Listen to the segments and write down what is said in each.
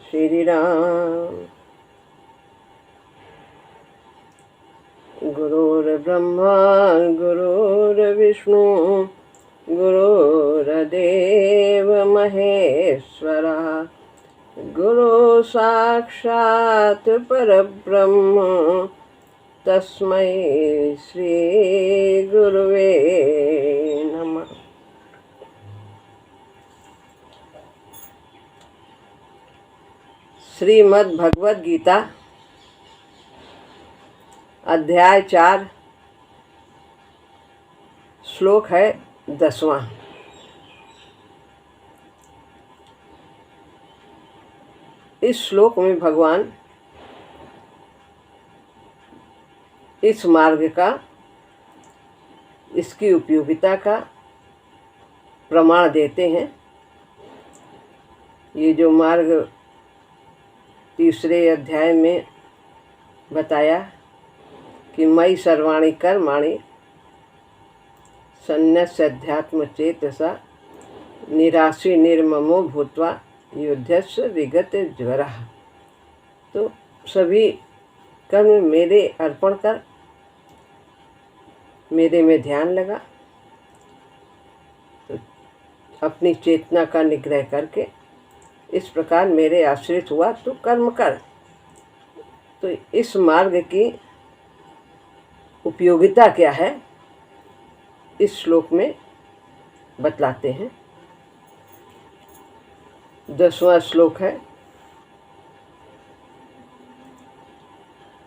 श्री राम। गुरुर्ब्रह्मा गुरुर्विष्णु गुरुर्देव महेश्वरः गुरु साक्षात् परब्रह्म तस्मै श्री गुरुवे नमः। श्रीमद् भगवद गीता अध्याय 4 श्लोक है 10वां। इस श्लोक में भगवान इस मार्ग का, इसकी उपयोगिता का प्रमाण देते हैं। ये जो मार्ग तीसरे अध्याय में बताया कि मयि सर्वाणि कर्माणि सन्न्यस्य अध्यात्म चेतसा निराशी निर्ममो भूत्वा युद्धस्य विगत ज्वरः। तो सभी कर्म मेरे अर्पण कर, मेरे में ध्यान लगा, तो अपनी चेतना का निग्रह करके इस प्रकार मेरे आश्रित हुआ तो कर्म कर। तो इस मार्ग की उपयोगिता क्या है इस श्लोक में बतलाते हैं। 10वां श्लोक है।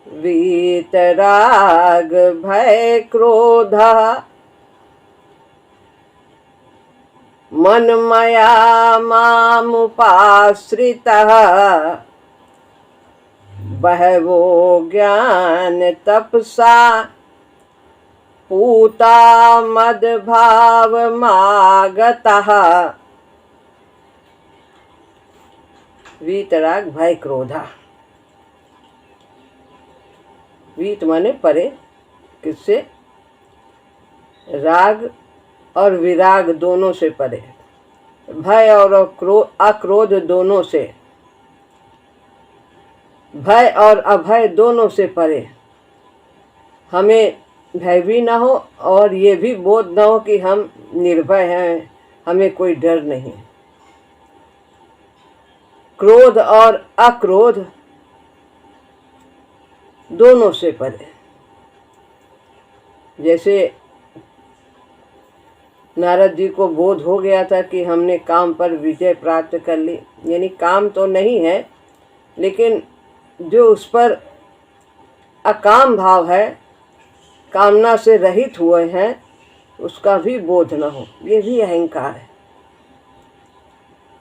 वीतराग भय क्रोध मनमया मामुपाश्रितः बहवो ज्ञान तपसा पूता मद्भावमागतः। वीतराग भय क्रोधा। वीत माने परे, किससे? राग और विराग दोनों से परे, भय और अक्रोध दोनों से, भय और अभय दोनों से परे। हमें भय भी ना हो और ये भी बोध ना हो कि हम निर्भय हैं, हमें कोई डर नहीं। क्रोध और अक्रोध दोनों से परे। जैसे नारद जी को बोध हो गया था कि हमने काम पर विजय प्राप्त कर ली, यानी काम तो नहीं है लेकिन जो उस पर अकाम भाव है, कामना से रहित हुए हैं, उसका भी बोध न हो, ये भी अहंकार है।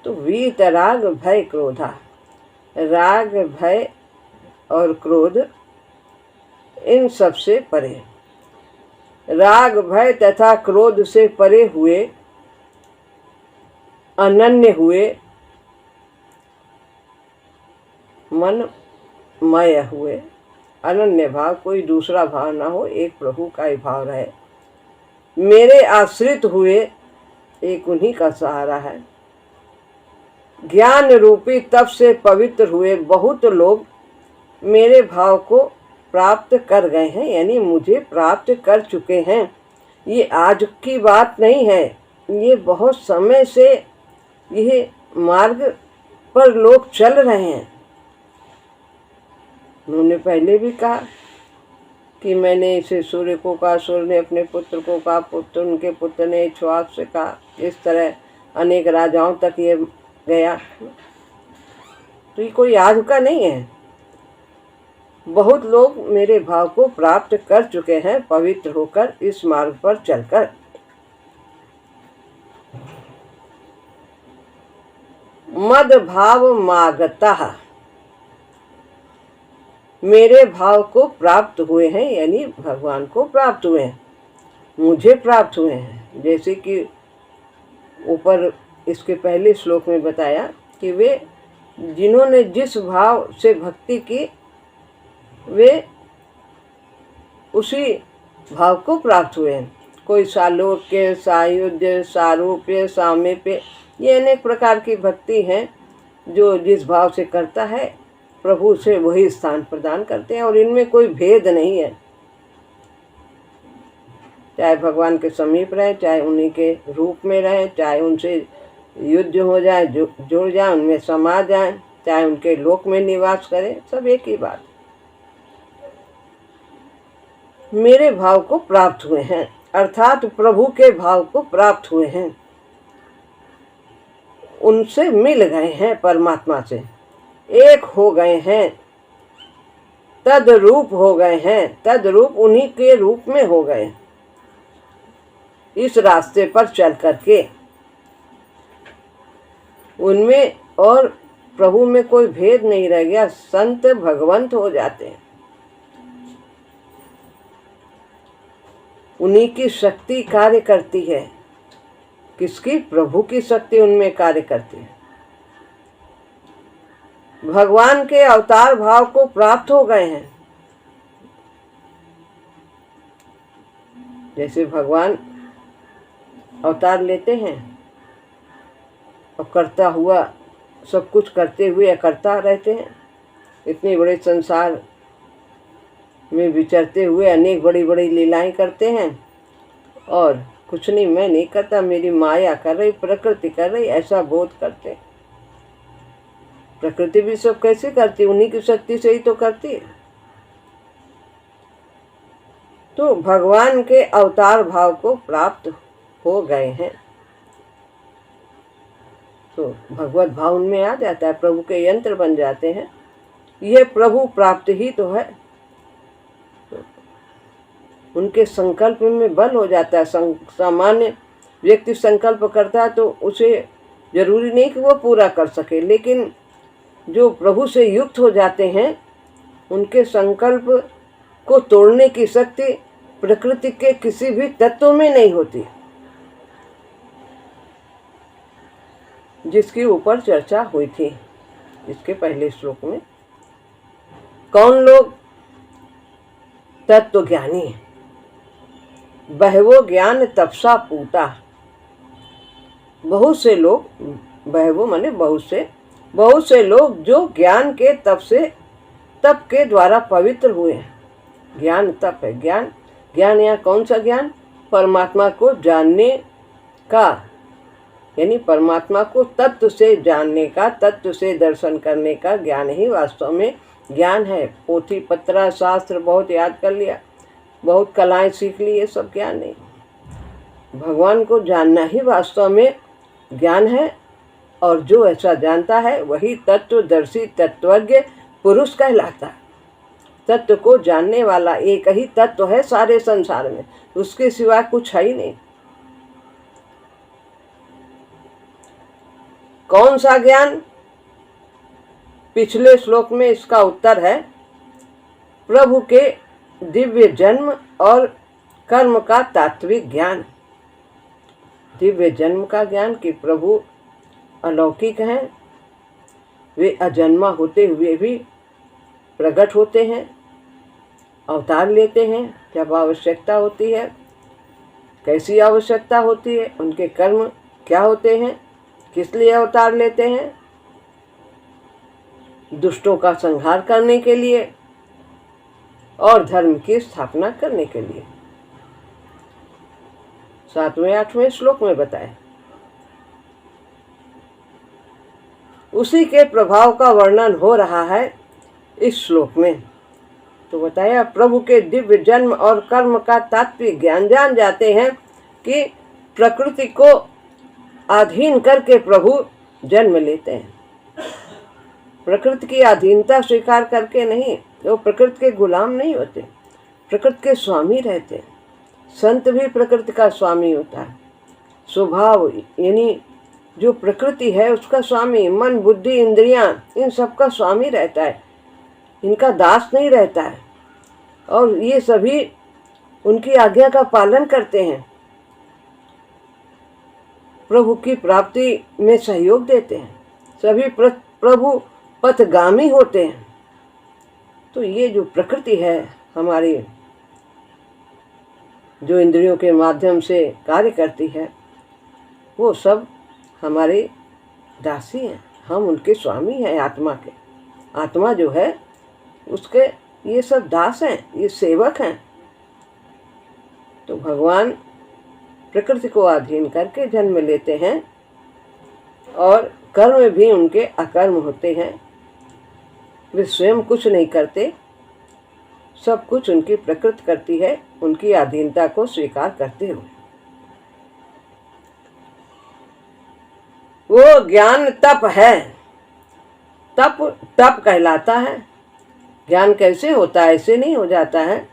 तो वीतराग भय क्रोधा, राग भय और क्रोध इन सब से परे। राग भय तथा क्रोध से परे हुए, अनन्य हुए, मन मय हुए। अनन्य भाव, कोई दूसरा भाव ना हो, एक प्रभु का ही भाव रहे। मेरे आश्रित हुए, एक उन्हीं का सहारा है। ज्ञान रूपी तप से पवित्र हुए बहुत लोग मेरे भाव को प्राप्त कर गए हैं, यानी मुझे प्राप्त कर चुके हैं। ये आज की बात नहीं है, ये बहुत समय से यह मार्ग पर लोग चल रहे हैं। उन्होंने पहले भी कहा कि मैंने इसे सूर्य को कहा, सूर्य ने अपने पुत्र को कहा, पुत्र उनके पुत्र ने इक्ष्वाकु से कहा। इस तरह अनेक राजाओं तक ये गया। तो ये कोई आज का नहीं है। बहुत लोग मेरे भाव को प्राप्त कर चुके हैं, पवित्र होकर इस मार्ग पर चलकर। मद भाव मागतः, मेरे भाव को प्राप्त हुए हैं, यानी भगवान को प्राप्त हुए हैं, मुझे प्राप्त हुए हैं। जैसे कि ऊपर इसके पहले श्लोक में बताया कि वे जिन्होंने जिस भाव से भक्ति की, वे उसी भाव को प्राप्त हुए हैं। कोई सालोक्य, सायुज्य, सारूप्य, सामीप्य, ये अनेक प्रकार की भक्ति हैं जो जिस भाव से करता है प्रभु से वही स्थान प्रदान करते हैं, और इनमें कोई भेद नहीं है। चाहे भगवान के समीप रहे, चाहे उन्हीं के रूप में रहे, चाहे उनसे युद्ध हो जाए, जुड़ जाए, उनमें समा जाए, चाहे उनके लोक में निवास करें, सब एक ही बात। मेरे भाव को प्राप्त हुए हैं, अर्थात प्रभु के भाव को प्राप्त हुए हैं, उनसे मिल गए हैं, परमात्मा से एक हो गए हैं, तद्रूप हो गए हैं, तद्रूप उन्हीं के रूप में हो गए। इस रास्ते पर चल करके उनमें और प्रभु में कोई भेद नहीं रह गया, संत भगवंत हो जाते हैं। उन्हीं की शक्ति कार्य करती है। किसकी? प्रभु की शक्ति उनमें कार्य करती है। भगवान के अवतार भाव को प्राप्त हो गए हैं। जैसे भगवान अवतार लेते हैं और करता हुआ सब कुछ करते हुए करता रहते हैं। इतने बड़े संसार में विचरते हुए अनेक बड़ी बड़ी लीलाएं करते हैं, और कुछ नहीं, मैं नहीं करता, मेरी माया कर रही, प्रकृति कर रही, ऐसा बोध करते। प्रकृति भी सब कैसे करती? उन्हीं की शक्ति से ही तो करती है। तो भगवान के अवतार भाव को प्राप्त हो गए हैं, तो भगवत भाव उनमें आ जाता है, प्रभु के यंत्र बन जाते हैं। यह प्रभु प्राप्त ही तो है। तो उनके संकल्प में बल हो जाता है। सामान्य व्यक्ति संकल्प करता है तो उसे जरूरी नहीं कि वो पूरा कर सके, लेकिन जो प्रभु से युक्त हो जाते हैं उनके संकल्प को तोड़ने की शक्ति प्रकृति के किसी भी तत्व में नहीं होती, जिसकी ऊपर चर्चा हुई थी इसके पहले श्लोक में। कौन लोग? तत्व ज्ञानी। बहवो ज्ञान तपसा पूता। बहुत से लोग, बहवो माने बहुत से लोग जो ज्ञान के तप के द्वारा पवित्र हुए हैं। ज्ञान तप है। ज्ञान यहाँ कौन सा ज्ञान? परमात्मा को जानने का, यानी परमात्मा को तत्व से जानने का, तत्व से दर्शन करने का ज्ञान ही वास्तव में ज्ञान है। पोथी पत्रा शास्त्र बहुत याद कर लिया, बहुत कलाएं सीख ली, ये सब ज्ञान नहीं। भगवान को जानना ही वास्तव में ज्ञान है, और जो ऐसा जानता है वही तत्वदर्शी तत्वज्ञ पुरुष कहलाता है। तत्व को जानने वाला एक ही तत्व है सारे संसार में, उसके सिवा कुछ है ही नहीं। कौन सा ज्ञान? पिछले श्लोक में इसका उत्तर है प्रभु के दिव्य जन्म और कर्म का तात्विक ज्ञान। दिव्य जन्म का ज्ञान कि प्रभु अलौकिक हैं, वे अजन्मा होते हुए भी प्रकट होते हैं, अवतार लेते हैं जब आवश्यकता होती है। कैसी आवश्यकता होती है? उनके कर्म क्या होते हैं, किस लिए अवतार लेते हैं? दुष्टों का संहार करने के लिए और धर्म की स्थापना करने के लिए। 7वें-8वें श्लोक में बताया। उसी के प्रभाव का वर्णन हो रहा है इस श्लोक में। तो बताया प्रभु के दिव्य जन्म और कर्म का तात्विक ज्ञान जान जाते हैं कि प्रकृति को अधीन करके प्रभु जन्म लेते हैं। प्रकृति की अधीनता स्वीकार करके नहीं, वो प्रकृति के गुलाम नहीं होते, प्रकृति के स्वामी रहते हैं। संत भी प्रकृति का स्वामी होता है। स्वभाव यानी जो प्रकृति है उसका स्वामी, मन बुद्धि इंद्रियां इन सब का स्वामी रहता है, इनका दास नहीं रहता है। और ये सभी उनकी आज्ञा का पालन करते हैं, प्रभु की प्राप्ति में सहयोग देते हैं, सभी प्रभु पथगामी होते हैं। तो ये जो प्रकृति है हमारी, जो इंद्रियों के माध्यम से कार्य करती है, वो सब हमारे दासी हैं, हम उनके स्वामी हैं, आत्मा के। आत्मा जो है उसके ये सब दास हैं, ये सेवक हैं। तो भगवान प्रकृति को अधीन करके जन्म लेते हैं और कर्म भी उनके अकर्म होते हैं। वे स्वयं कुछ नहीं करते, सब कुछ उनकी प्रकृति करती है, उनकी अधीनता को स्वीकार करते हुए। वो ज्ञान तप है, तप तप कहलाता है। ज्ञान कैसे होता है? ऐसे नहीं हो जाता है,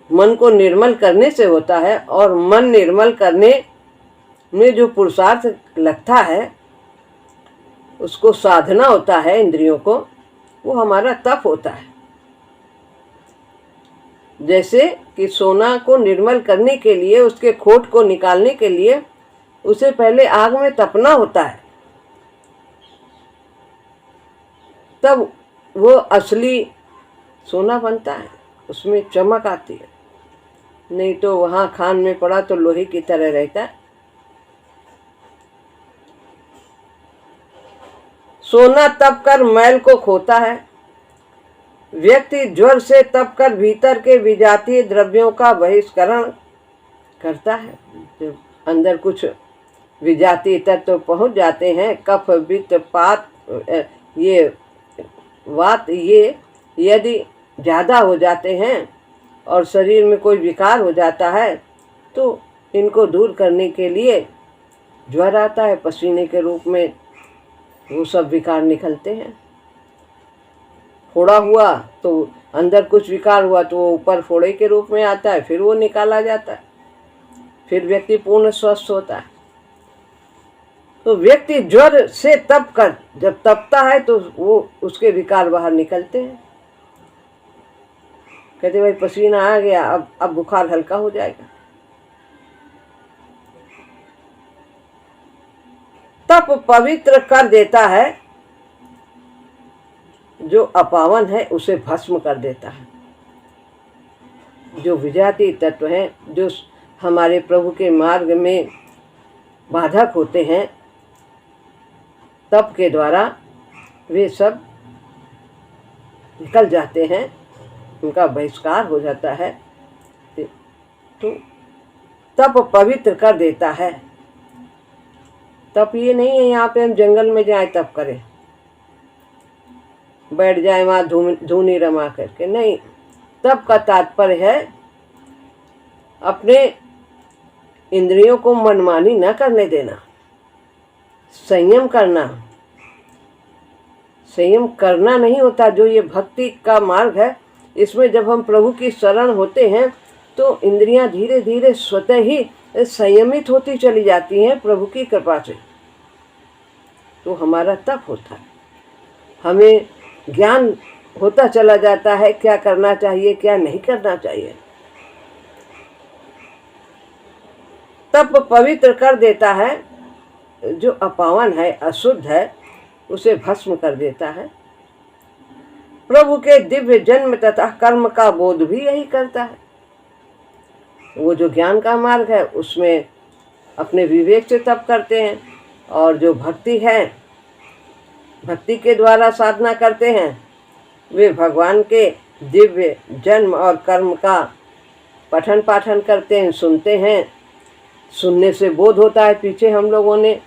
मन को निर्मल करने से होता है। और मन निर्मल करने में जो पुरुषार्थ लगता है, उसको साधना होता है इंद्रियों को, वो हमारा तप होता है। जैसे कि सोना को निर्मल करने के लिए, उसके खोट को निकालने के लिए उसे पहले आग में तपना होता है, तब वो असली सोना बनता है, उसमें चमक आती है। नहीं तो वहाँ खान में पड़ा तो लोहे की तरह रहता है। सोना तप कर मैल को खोता है। व्यक्ति ज्वर से तप कर भीतर के विजातीय द्रव्यों का बहिष्करण करता है। जब अंदर कुछ विजातीय तत्व पहुंच जाते हैं, कफ वित्त पात ये वात ये यदि ज़्यादा हो जाते हैं और शरीर में कोई विकार हो जाता है, तो इनको दूर करने के लिए ज्वर आता है, पसीने के रूप में वो सब विकार निकलते हैं। फोड़ा हुआ तो अंदर कुछ विकार हुआ तो वो ऊपर फोड़े के रूप में आता है, फिर वो निकाला जाता है, फिर व्यक्ति पूर्ण स्वस्थ होता है। तो व्यक्ति ज्वर से तप कर जब तपता है तो वो उसके विकार बाहर निकलते हैं। कहते भाई पसीना आ गया, अब बुखार हल्का हो जाएगा। तप पवित्र कर देता है, जो अपावन है उसे भस्म कर देता है। जो विजातीय तत्व हैं, जो हमारे प्रभु के मार्ग में बाधक होते हैं, तप के द्वारा वे सब निकल जाते हैं, उनका बहिष्कार हो जाता है। तो तप पवित्र कर देता है। तप ये नहीं है यहाँ पे हम जंगल में जाए तप करें, बैठ जाए वहाँ धूनी रमा करके, नहीं। तप का तात्पर्य है अपने इंद्रियों को मनमानी न करने देना, संयम करना। संयम करना नहीं होता। जो ये भक्ति का मार्ग है, इसमें जब हम प्रभु की शरण होते हैं तो इंद्रियां धीरे धीरे स्वतः ही संयमित होती चली जाती हैं प्रभु की कृपा से। तो हमारा तप होता है, हमें ज्ञान होता चला जाता है, क्या करना चाहिए क्या नहीं करना चाहिए। तप पवित्र कर देता है, जो अपावन है, अशुद्ध है, उसे भस्म कर देता है। प्रभु के दिव्य जन्म तथा कर्म का बोध भी यही करता है। वो जो ज्ञान का मार्ग है उसमें अपने विवेक से तप करते हैं, और जो भक्ति है, भक्ति के द्वारा साधना करते हैं, वे भगवान के दिव्य जन्म और कर्म का पठन पाठन करते हैं, सुनते हैं। सुनने से बोध होता है। पीछे हम लोगों ने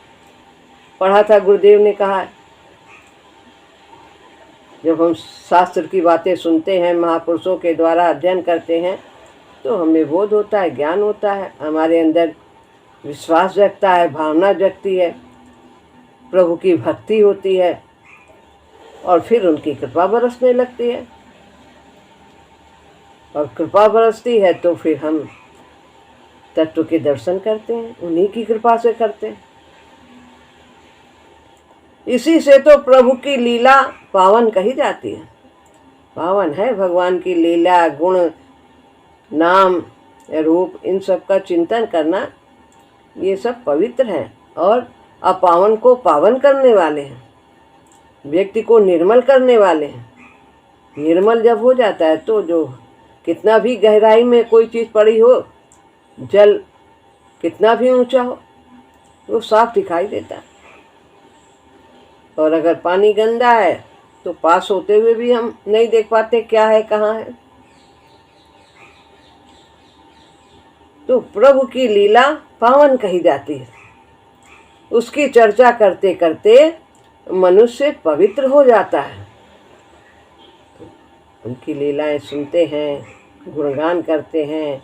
पढ़ा था, गुरुदेव ने कहा, जब हम शास्त्र की बातें सुनते हैं, महापुरुषों के द्वारा अध्ययन करते हैं, तो हमें बोध होता है, ज्ञान होता है, हमारे अंदर विश्वास जगता है, भावना जगती है, प्रभु की भक्ति होती है, और फिर उनकी कृपा बरसने लगती है। और कृपा बरसती है तो फिर हम तत्व के दर्शन करते हैं, उन्हीं की कृपा से करते हैं। इसी से तो प्रभु की लीला पावन कही जाती है। पावन है भगवान की लीला, गुण, नाम, रूप, इन सब का चिंतन करना, ये सब पवित्र है और अपावन को पावन करने वाले हैं, व्यक्ति को निर्मल करने वाले हैं। निर्मल जब हो जाता है तो जो कितना भी गहराई में कोई चीज़ पड़ी हो, जल कितना भी ऊंचा हो, वो साफ दिखाई देता है। और अगर पानी गंदा है तो पास होते हुए भी हम नहीं देख पाते क्या है कहाँ है। तो प्रभु की लीला पावन कही जाती है। उसकी चर्चा करते करते मनुष्य पवित्र हो जाता है। उनकी लीलाएं सुनते हैं, गुणगान करते हैं,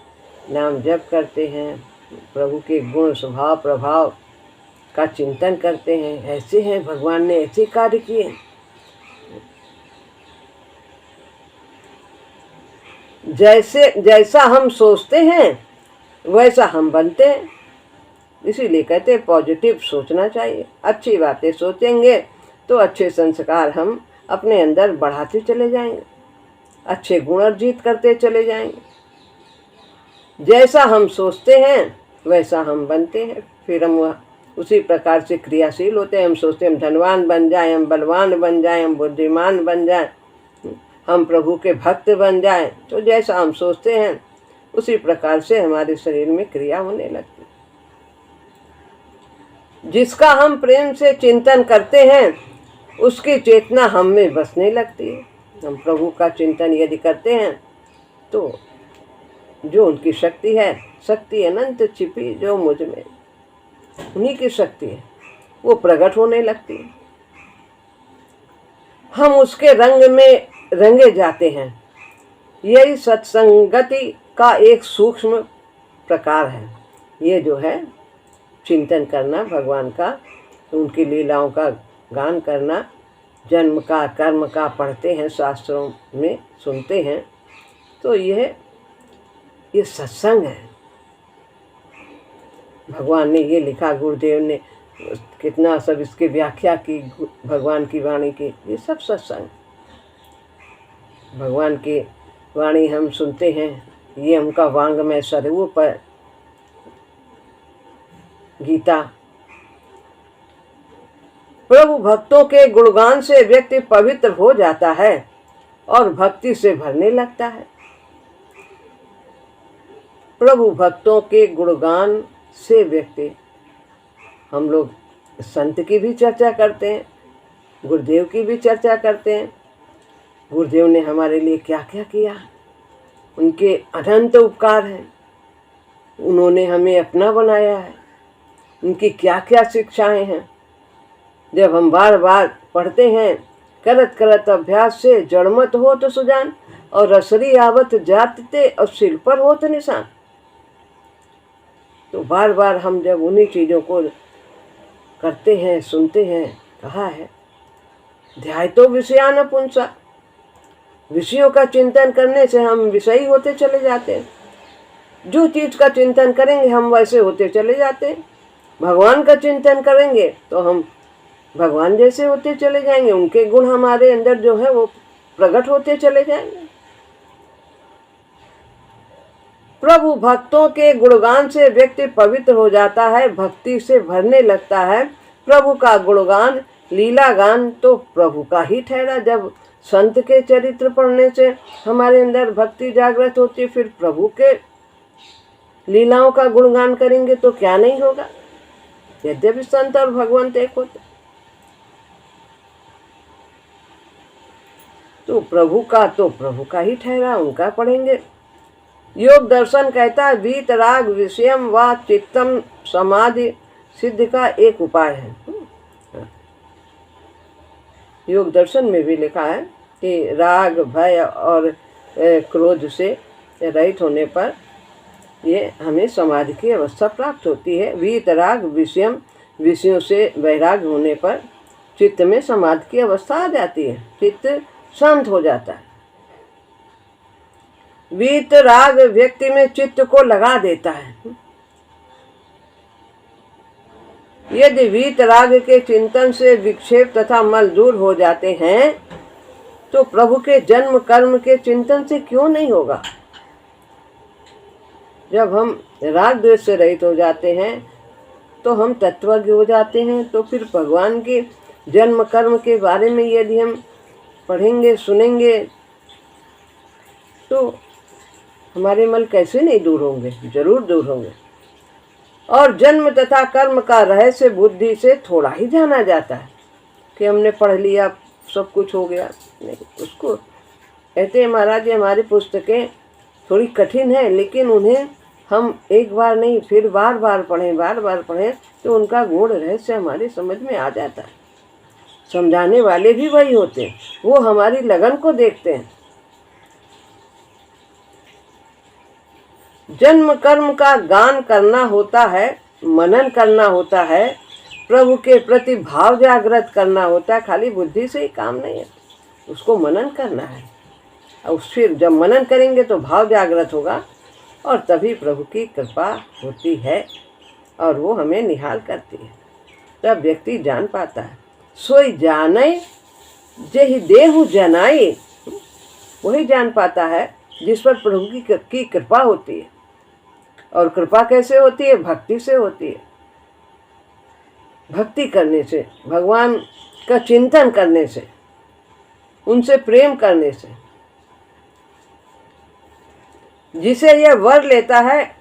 नाम जप करते हैं, प्रभु के गुण स्वभाव प्रभाव का चिंतन करते हैं। ऐसे हैं, भगवान ने ऐसे कार्य किए। जैसा हम सोचते हैं वैसा हम बनते हैं। इसीलिए कहते हैं पॉजिटिव सोचना चाहिए। अच्छी बातें सोचेंगे तो अच्छे संस्कार हम अपने अंदर बढ़ाते चले जाएंगे, अच्छे गुण अर्जित करते चले जाएंगे। जैसा हम सोचते हैं वैसा हम बनते हैं। फिर हम उसी प्रकार से क्रियाशील होते हैं। हम सोचते हैं हम धनवान बन जाएं, हम बलवान बन जाएं, हम बुद्धिमान बन जाएं, हम प्रभु के भक्त बन जाएं। तो जैसा हम सोचते हैं उसी प्रकार से हमारे शरीर में क्रिया होने लगती है। जिसका हम प्रेम से चिंतन करते हैं उसकी चेतना हम में बसने लगती है। हम प्रभु का चिंतन यदि करते हैं तो जो उनकी शक्ति है, शक्ति अनंत छिपी जो मुझ में, उन्हीं की शक्ति है, वो प्रकट होने लगती है। हम उसके रंग में रंगे जाते हैं। यही सत्संगति का एक सूक्ष्म प्रकार है। ये जो है चिंतन करना भगवान का, उनकी लीलाओं का गान करना, जन्म का कर्म का पढ़ते हैं, शास्त्रों में सुनते हैं, तो ये सत्संग है। भगवान ने ये लिखा, गुरुदेव ने कितना सब इसकी व्याख्या की, भगवान की वाणी की, ये सब सत्संग। भगवान की वाणी हम सुनते हैं, ये उनका वांग्मय स्वरूप है। गीता। प्रभु भक्तों के गुणगान से व्यक्ति पवित्र हो जाता है और भक्ति से भरने लगता है। प्रभु भक्तों के गुणगान से व्यक्ति, हम लोग संत की भी चर्चा करते हैं, गुरुदेव की भी चर्चा करते हैं। गुरुदेव ने हमारे लिए क्या क्या किया, उनके अनंत उपकार हैं, उन्होंने हमें अपना बनाया है, उनकी क्या क्या शिक्षाएं हैं। जब हम बार बार पढ़ते हैं, करत करत अभ्यास से जड़मत हो तो सुजान, और रसरी आवत जातते और सिर पर हो तो निशान। तो बार बार हम जब उन्हीं चीज़ों को करते हैं, सुनते हैं, कहा है ध्याय तो विषयान पुंसा, विषयों का चिंतन करने से हम विषयी होते चले जाते हैं। जो चीज़ का चिंतन करेंगे हम वैसे होते चले जाते हैं। भगवान का चिंतन करेंगे तो हम भगवान जैसे होते चले जाएंगे, उनके गुण हमारे अंदर जो है वो प्रकट होते चले जाएंगे। प्रभु भक्तों के गुणगान से व्यक्ति पवित्र हो जाता है, भक्ति से भरने लगता है। प्रभु का गुणगान लीला गान तो प्रभु का ही ठहरा। जब संत के चरित्र पढ़ने से हमारे अंदर भक्ति जागृत होती है, फिर प्रभु के लीलाओं का गुणगान करेंगे तो क्या नहीं होगा। यद्यपि संत और भगवंत एक होते, तो प्रभु का ही ठहरा, उनका पढ़ेंगे। योग दर्शन कहता है वीत राग विषयम व चित्तम समाधि सिद्ध का एक उपाय है। योग दर्शन में भी लिखा है कि राग भय और क्रोध से रहित होने पर ये हमें समाधि की अवस्था प्राप्त होती है। वीत राग विषयम, विषयों से वैराग्य होने पर चित्त में समाधि की अवस्था आ जाती है, चित्त शांत हो जाता है। वीत राग व्यक्ति में चित्त को लगा देता है। यदि वीत राग के चिंतन से विक्षेप तथा मल दूर हो जाते हैं तो प्रभु के जन्म कर्म के चिंतन से क्यों नहीं होगा। जब हम राग द्वेष से रहित हो जाते हैं तो हम तत्वज्ञ हो जाते हैं। तो फिर भगवान के जन्म कर्म के बारे में यदि हम पढ़ेंगे सुनेंगे तो हमारे मल कैसे नहीं दूर होंगे, जरूर दूर होंगे। और जन्म तथा कर्म का रहस्य बुद्धि से थोड़ा ही जाना जाता है। कि हमने पढ़ लिया सब कुछ हो गया, नहीं। उसको कहते हैं महाराज जी हमारी पुस्तकें थोड़ी कठिन है, लेकिन उन्हें हम एक बार नहीं फिर बार बार पढ़ें तो उनका गूढ़ रहस्य हमारी समझ में आ जाता है। समझाने वाले भी वही होते हैं, वो हमारी लगन को देखते हैं। जन्म कर्म का गान करना होता है, मनन करना होता है, प्रभु के प्रति भाव जागृत करना होता है। खाली बुद्धि से ही काम नहीं है, उसको मनन करना है। और फिर जब मनन करेंगे तो भाव जागृत होगा और तभी प्रभु की कृपा होती है और वो हमें निहाल करती है। तब व्यक्ति जान पाता है। सोई जाने जेहि देहु जनाई, वही जान पाता है जिस पर प्रभु की कृपा होती है। और कृपा कैसे होती है? भक्ति से होती है। भक्ति करने से, भगवान का चिंतन करने से, उनसे प्रेम करने से। जिसे यह वर लेता है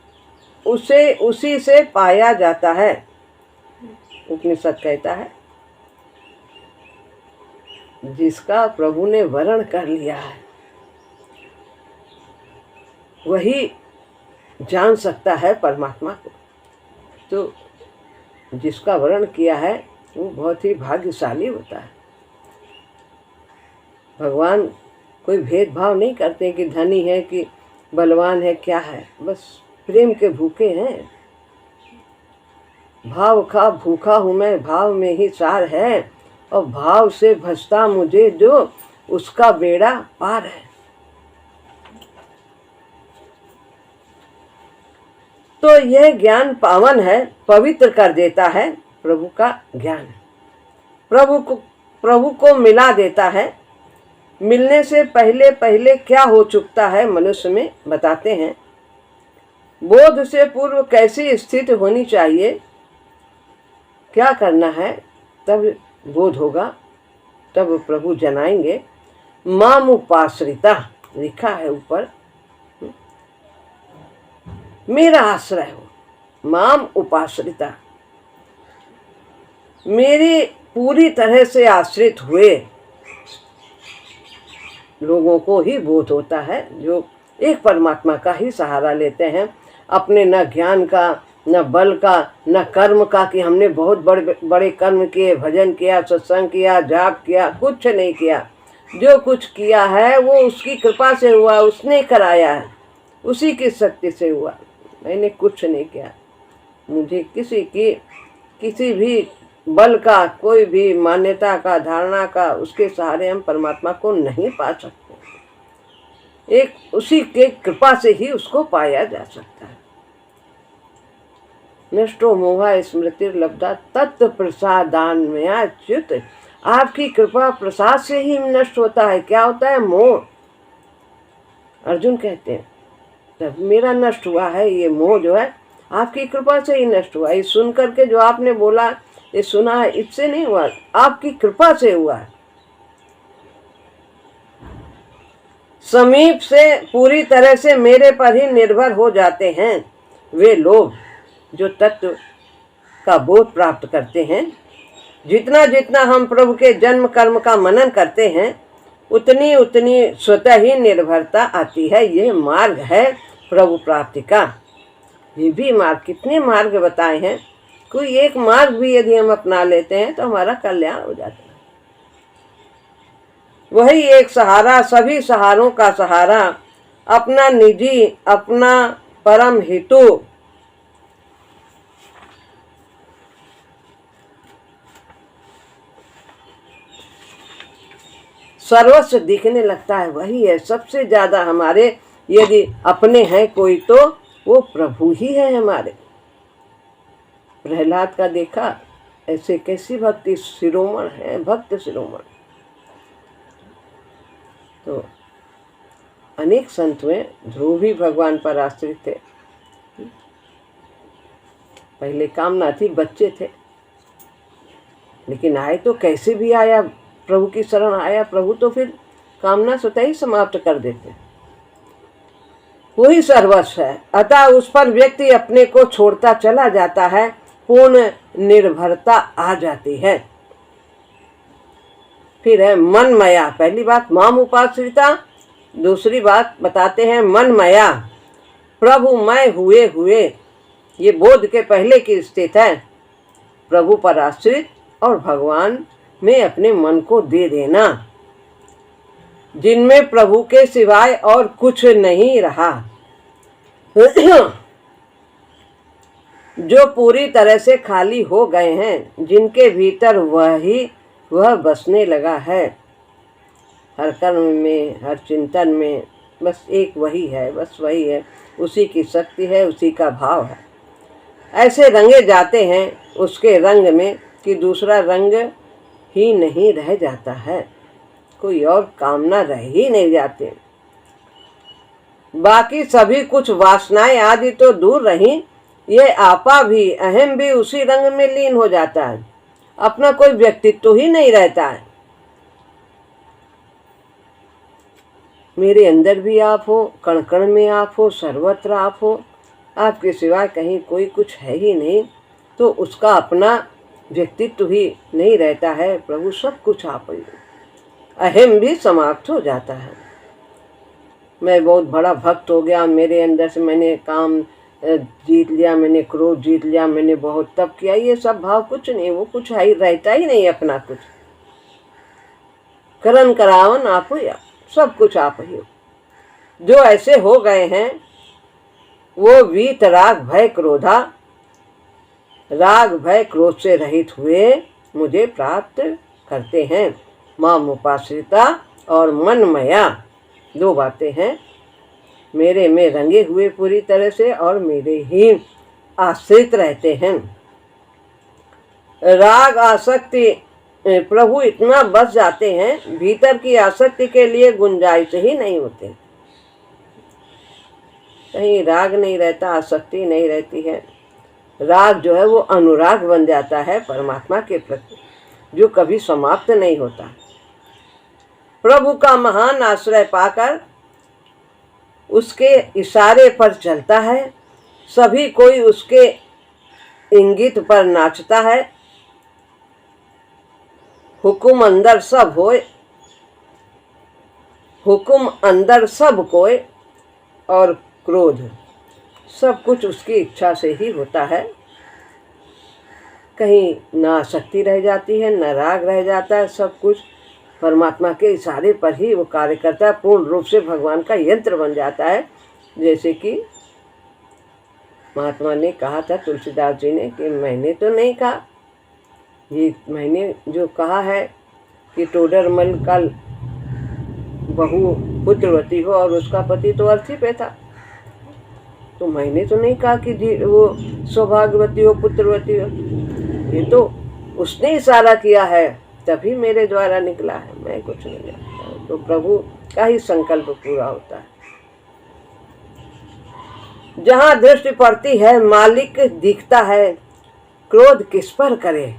उसे उसी से पाया जाता है। उपनिषद कहता है जिसका प्रभु ने वरण कर लिया है वही जान सकता है परमात्मा को। तो जिसका वरण किया है वो बहुत ही भाग्यशाली होता है। भगवान कोई भेदभाव नहीं करते कि धनी है कि बलवान है, क्या है, बस प्रेम के भूखे हैं। भाव का भूखा हूँ मैं, भाव में ही सार है, और भाव से भजता मुझे जो उसका बेड़ा पार है। तो यह ज्ञान पावन है, पवित्र कर देता है। प्रभु का ज्ञान प्रभु को मिला देता है। मिलने से पहले पहले क्या हो चुकता है मनुष्य में बताते हैं। बोध से पूर्व कैसी स्थिति होनी चाहिए, क्या करना है, तब बोध होगा, तब प्रभु जनाएंगे। माम उपाश्रिता लिखा है ऊपर, मेरा आश्रय हो। माम उपाश्रिता, मेरी पूरी तरह से आश्रित हुए लोगों को ही बोध होता है, जो एक परमात्मा का ही सहारा लेते हैं। अपने न ज्ञान का, न बल का, न कर्म का कि हमने बहुत बड़े बड़े कर्म किए, भजन किया, सत्संग किया, जाप किया, कुछ नहीं किया। जो कुछ किया है वो उसकी कृपा से हुआ, उसने कराया है, उसी की शक्ति से हुआ। मैंने कुछ नहीं किया। मुझे किसी भी बल का, कोई भी मान्यता का, धारणा का, उसके सहारे हम परमात्मा को नहीं पा सकते। एक उसी के कृपा से ही उसको पाया जा सकता है। नष्टो मोहा स्मृतिर्लब्धा तत्व प्रसादान में अच्युत। आपकी कृपा प्रसाद से ही नष्ट होता है। क्या होता है? मोह। अर्जुन कहते हैं तब मेरा नष्ट हुआ है, ये मोह जो है आपकी कृपा से ही नष्ट हुआ। ये सुन करके जो आपने बोला, ये सुना है, इससे नहीं हुआ, आपकी कृपा से हुआ है। समीप से पूरी तरह से मेरे पर ही निर्भर हो जाते हैं वे लोग जो तत्व का बोध प्राप्त करते हैं। जितना जितना हम प्रभु के जन्म कर्म का मनन करते हैं उतनी उतनी स्वतः ही निर्भरता आती है। यह मार्ग है प्रभु प्राप्ति का। ये भी मार्ग, कितने मार्ग बताए हैं, कोई एक मार्ग भी यदि हम अपना लेते हैं तो हमारा कल्याण हो जाता है। वही एक सहारा, सभी सहारों का सहारा, अपना निधि, अपना परम हेतु। सर्वस्व दिखने लगता है, वही है सबसे ज्यादा हमारे। यदि अपने हैं कोई तो वो प्रभु ही है हमारे। प्रहलाद का देखा, ऐसे कैसी भक्ति, शिरोमण है, भक्त शिरोमण। तो अनेक संत हुए, ध्रुव भी भगवान पर आश्रित थे। पहले कामना थी, बच्चे थे, लेकिन आए तो कैसे भी आया, प्रभु की शरण आया। प्रभु तो फिर कामना स्वतः ही समाप्त कर देते। वही सर्वस्व है। अतः उस पर व्यक्ति अपने को छोड़ता चला जाता है, पूर्ण निर्भरता आ जाती है। फिर है मनमया। पहली बात माम उपाश्रिता, दूसरी बात बताते हैं मनमया। प्रभु मैं हुए हुए, ये बोध के पहले की स्थिति है। प्रभु पर आश्रित और भगवान में अपने मन को दे देना, जिनमें प्रभु के सिवाय और कुछ नहीं रहा, जो पूरी तरह से खाली हो गए हैं, जिनके भीतर वह बसने लगा है। हर कर्म में, हर चिंतन में बस एक वही है, बस वही है, उसी की शक्ति है, उसी का भाव है। ऐसे रंगे जाते हैं उसके रंग में कि दूसरा रंग ही नहीं रह जाता है, कोई और कामना रह ही नहीं जाते। बाकी सभी कुछ वासनाएं आदि तो दूर रही, ये आपा भी, अहम भी उसी रंग में लीन हो जाता है। अपना कोई व्यक्तित्व ही नहीं रहता है। मेरे अंदर भी आप हो, कण कण में आप हो, सर्वत्र आप हो, आपके सिवाय कहीं कोई कुछ है ही नहीं, तो उसका अपना व्यक्तित्व ही नहीं रहता है। प्रभु सब कुछ आप ही, अहम भी समाप्त हो जाता है। मैं बहुत बड़ा भक्त हो गया, मेरे अंदर से मैंने काम जीत लिया, मैंने क्रोध जीत लिया, मैंने बहुत तप किया, ये सब भाव कुछ नहीं, वो कुछ है रहता ही नहीं अपना कुछ। करन करावन आप ही, सब कुछ आप ही। जो ऐसे हो गए हैं वो वीत राग भय क्रोधा, राग भय क्रोध से रहित हुए मुझे प्राप्त करते हैं। माम उपाश्रिता और मनमया, दो बातें हैं। मेरे में रंगे हुए पूरी तरह से और मेरे ही आश्रित रहते हैं। राग आसक्ति, प्रभु इतना बस जाते हैं, भीतर की आसक्ति के लिए गुंजाइश ही नहीं होती। कहीं राग नहीं रहता, आसक्ति नहीं रहती है। राग जो है वो अनुराग बन जाता है परमात्मा के प्रति, जो कभी समाप्त नहीं होता। प्रभु का महान आश्रय पाकर उसके इशारे पर चलता है, सभी कोई उसके इंगित पर नाचता है। हुकुम अंदर सब होए, हुकुम अंदर सब कोय, और क्रोध सब कुछ उसकी इच्छा से ही होता है। कहीं ना शक्ति रह जाती है, न राग रह जाता है, सब कुछ परमात्मा के इशारे पर ही वो कार्य करता है, पूर्ण रूप से भगवान का यंत्र बन जाता है। जैसे कि महात्मा ने कहा था, तुलसीदास जी ने, कि मैंने तो नहीं कहा, ये मैंने जो कहा है कि टोडरमल का बहू पुत्रवती हो और उसका पति तो अर्थी पे था, तो मैंने तो नहीं कहा कि जी वो सौभाग्यवती हो, पुत्रवती हो। ये तो उसने इशारा किया है, तभी मेरे द्वारा निकला है, मैं कुछ नहीं जानता। तो प्रभु का ही संकल्प पूरा होता है। जहाँ दृष्टि पड़ती है मालिक दिखता है, क्रोध किस पर करे,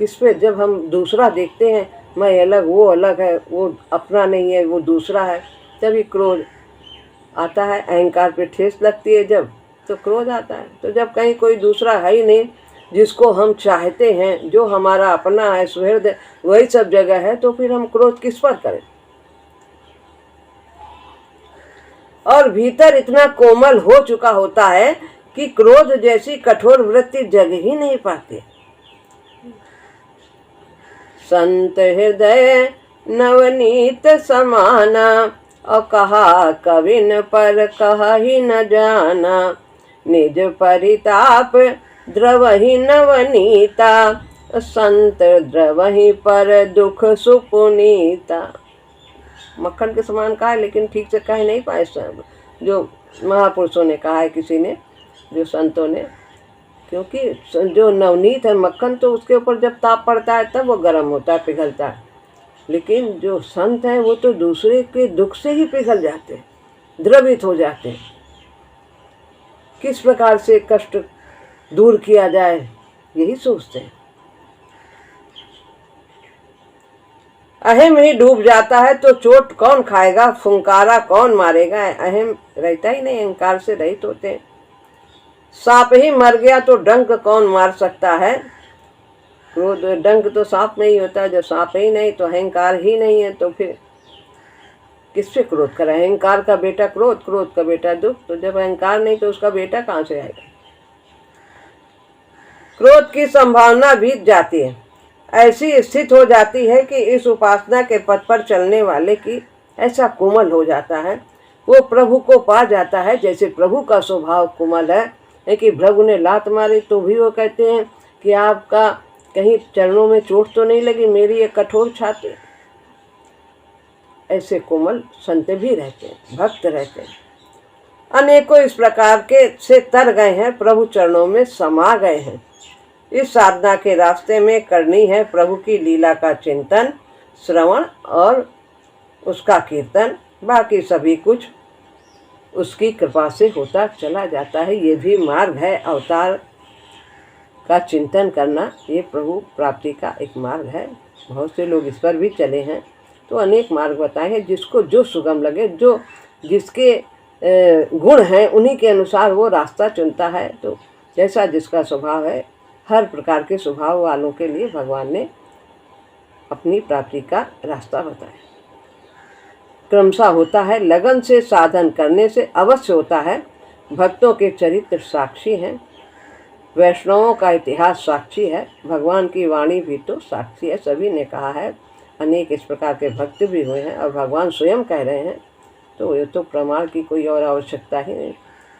किस पे। जब हम दूसरा देखते हैं, मैं अलग, वो अलग है, वो अपना नहीं है, वो दूसरा है, तभी क्रोध आता है। अहंकार पे ठेस लगती है जब, तो क्रोध आता है। तो जब कहीं कोई दूसरा है ही नहीं जिसको हम चाहते हैं, जो हमारा अपना है, सुहृद, वही सब जगह है, तो फिर हम क्रोध किस पर करें। और भीतर इतना कोमल हो चुका होता है कि क्रोध जैसी कठोर वृत्ति जग ही नहीं पाती। संत हृदय नवनीत समाना, और कहा कविन पर कहा ही न जाना, निज परिताप द्रवहि नवनीता, संत द्रवहि पर दुख सुपुनीता। मक्खन के समान कहा है, लेकिन ठीक से कह नहीं पाए सब जो महापुरुषों ने कहा है, किसी ने, जो संतों ने। क्योंकि जो नवनीत है मक्खन, तो उसके ऊपर जब ताप पड़ता है तब वो गर्म होता है, पिघलता है। लेकिन जो संत हैं वो तो दूसरे के दुख से ही पिघल जाते हैं, द्रवित हो जाते हैं। किस प्रकार से कष्ट दूर किया जाए, यही सोचते हैं। अहम ही डूब जाता है तो चोट कौन खाएगा, फुंकारा कौन मारेगा। अहम रहता ही नहीं, अहंकार से रहित होते हैं। सांप ही मर गया तो डंक कौन मार सकता है। क्रोध, डंक तो सांप में ही होता है। जब सांप ही नहीं तो अहंकार ही नहीं है, तो फिर किससे क्रोध करें? अहंकार का बेटा क्रोध, क्रोध का बेटा दुख। तो जब अहंकार नहीं तो उसका बेटा कहाँ से आएगा? क्रोध की संभावना बीत जाती है, ऐसी स्थिति हो जाती है कि इस उपासना के पथ पर चलने वाले की ऐसा कोमल हो जाता है, वो प्रभु को पा जाता है। जैसे प्रभु का स्वभाव कोमल है कि प्रभु ने लात मारी तो भी वो कहते हैं कि आपका कहीं चरणों में चोट तो नहीं लगी, मेरी ये कठोर छाती। ऐसे कोमल संत भी रहते हैं, भक्त रहते हैं। अनेकों इस प्रकार के से तर गए हैं, प्रभु चरणों में समा गए हैं। इस साधना के रास्ते में करनी है प्रभु की लीला का चिंतन, श्रवण और उसका कीर्तन। बाकी सभी कुछ उसकी कृपा से होता चला जाता है। ये भी मार्ग है, अवतार का चिंतन करना, ये प्रभु प्राप्ति का एक मार्ग है। बहुत से लोग इस पर भी चले हैं, तो अनेक मार्ग बताए हैं। जिसको जो सुगम लगे, जो जिसके गुण हैं, उन्हीं के अनुसार वो रास्ता चुनता है। तो जैसा जिसका स्वभाव है, हर प्रकार के स्वभाव वालों के लिए भगवान ने अपनी प्राप्ति का रास्ता बताया। क्रमशः होता है, लगन से साधन करने से अवश्य होता है। भक्तों के चरित्र साक्षी हैं, वैष्णवों का इतिहास साक्षी है, भगवान की वाणी भी तो साक्षी है। सभी ने कहा है, अनेक इस प्रकार के भक्त भी हुए हैं और भगवान स्वयं कह रहे हैं, तो ये तो प्रमाण की कोई और आवश्यकता ही नहीं।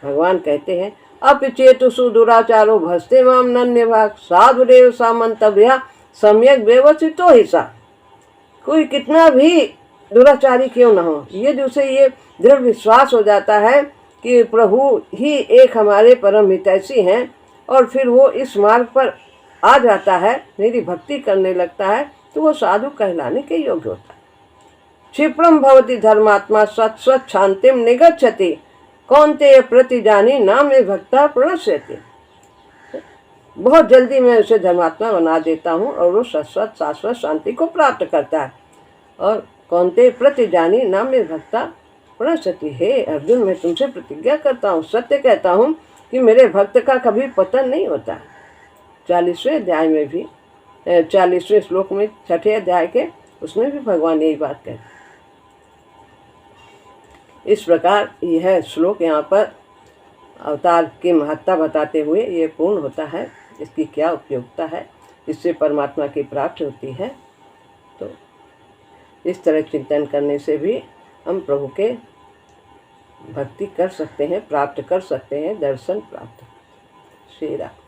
भगवान कहते हैं, अपचेतुषु दुराचारो भस्ते माम नन्यभाग साधुरेव सामंतभ्या सम्यक व्यवस्थितो ही सा। कोई कितना भी दुराचारी क्यों न हो, यदि उसे ये दृढ़ विश्वास हो जाता है कि प्रभु ही एक हमारे परम हितैषी हैं, और फिर वो इस मार्ग पर आ जाता है, मेरी भक्ति करने लगता है, तो वो साधु कहलाने के योग्य होता है। क्षिप्रम भवति धर्मात्मा सत्सत् शांतिम निगच्छति कौन्तेय प्रतिजानी नाम में भक्ता प्रणश्यति। बहुत जल्दी मैं उसे धर्मात्मा बना देता हूँ और वो शाश्वत शाश्वत शांति को प्राप्त करता है। और कौन्तेय प्रतिजानी नाम में भक्ता प्रणश्यति। हे अर्जुन, मैं तुमसे प्रतिज्ञा करता हूँ, सत्य कहता हूँ कि मेरे भक्त का कभी पतन नहीं होता। 40वें अध्याय में भी, 40वें श्लोक में 6ठे अध्याय के, उसमें भी भगवान यही बात कहते हैं। इस प्रकार यह श्लोक यहाँ पर अवतार की महत्ता बताते हुए ये पूर्ण होता है, इसकी क्या उपयोगिता है, इससे परमात्मा की प्राप्ति होती है। तो इस तरह चिंतन करने से भी हम प्रभु के भक्ति कर सकते हैं, प्राप्त कर सकते हैं, दर्शन प्राप्त। श्री राम।